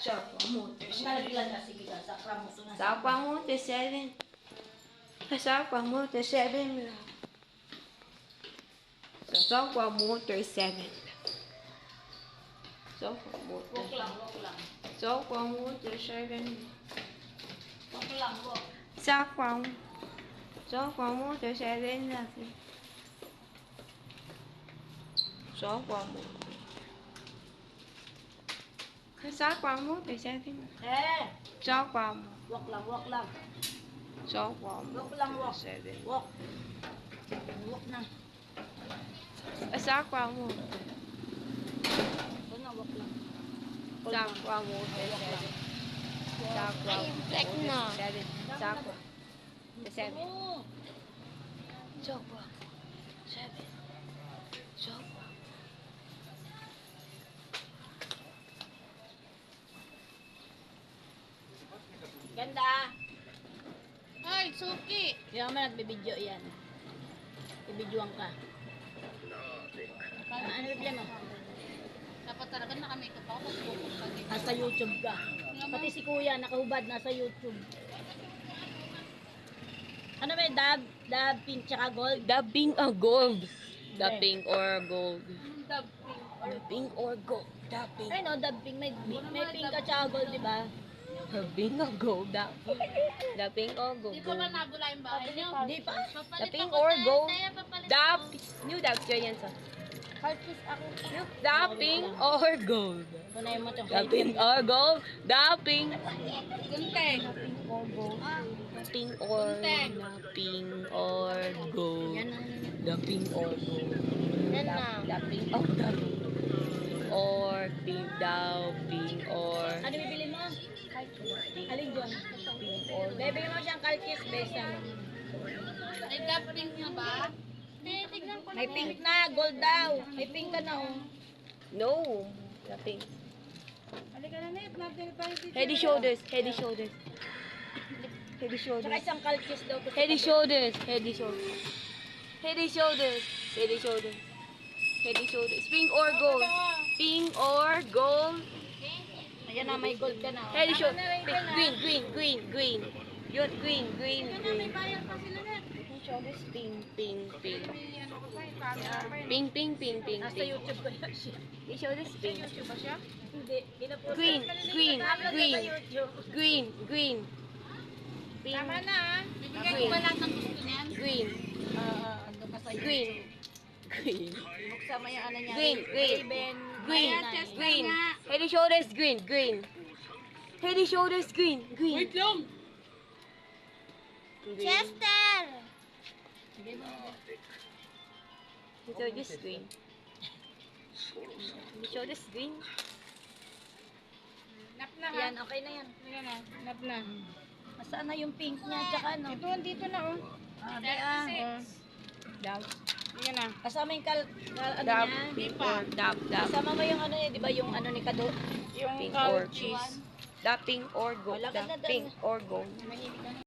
Sakwamote 7. Sakwamote 7 lang. Sakwamote 7. Walk lang, walk lang. Sakwamote 7. Walk lang, walk. Sakwamote 7 lang. Sakwamote. Sakwamote 7. Eh! Sakwamote. Walk lang, walk lang. Sakwamote Walk lang, walk. 7. Walk. Walk na. Sakwamote. Ito na, walk lang. Sakwamote 7. Sakwamote 7. Sakwamote 7. Oo. Sakwamote 7. Sakwamote. Ganda. Ay, Suki! Kaya naman nagbibideo yan. Ibidyoan ka. Ano problema? Dapat talaga naka-makeup ako. Focus ka dito. Nasa YouTube ka. Pati si kuya, nakahubad, nasa YouTube. Ano ba yung dab, pink, tsaka gold? The pink or gold. The pink or gold. Dab The pink or gold. The pink. Ay no, dab pink, may pink ka tsaka gold, di ba? The pink or gold. The pink or gold. Di pa ba nagula yung bahay niyo? Di pa. Papalit The pink ako, or te. gold. Te, papalit The ako. new dog yan sa. Heartless ako. The pink or gold. Kunayin mo itong The pink or gold. The pink. Gunteng. The pink or the pink or gold. Yan na, yan na. The pink or gold. Yan na. The pink or the or pink. The pink or Ano bibili mo? Alin dyan? Bebe mo siyang kalkis, besa. Ay, dab pink na ba? Te, tignan ko May naman. pink na, gold daw. May pink ka na, oh. no. The pink. Halika na, Nate. Natin tayo dito. Head and shoulders. Head and shoulders. Head and Tsaka shoulders. isang kalkis daw. Head and shoulders. Head and shoulders. Head and shoulders. Head and shoulders. Head and shoulders. Pink or gold? Pink or gold? Ayan na, may gold ka na. oh. Head and shoulders. Green, green, green, green. Yun, green, green, green. Bayad pa sila na. Head and shoulders. Pink, pink, pink. Pink, pink, pink, pink, Nasa pink. YouTube ko yan siya. Head and shoulders. Pink. YouTube ba siya? Hindi. Pinapost Green, ko kanina, green, naka-upload na green. sa YouTube. Green, green. Pink, Tama na. Bibigay ko ba lahat ng gusto niyan? green, Ando ka sa YouTube. green. Green. Buksan mo yung ano niya. Green, green. Raven. Green, Ayan, Chester green. nga. Head and shoulders, green, green. Head and shoulders, green, green. Wait lang! Green. Chester! Head and shoulders, green. Head and shoulders, green. Nap na ha? Yan, okay na yan. Ayan na. Nap na. Nasaan na yung pink niya, tsaka ano? Ito, dito na oh. Di ah. 36. Dab, Ayan na. Kasama yung ano dab, niya. pink or dab, dab. Kasama mo yung ano niya, di ba yung ano ni Kado? Yung Pink or cheese. The pink or gold. Wala ka The na doon. pink or gold. Mahilig ka na.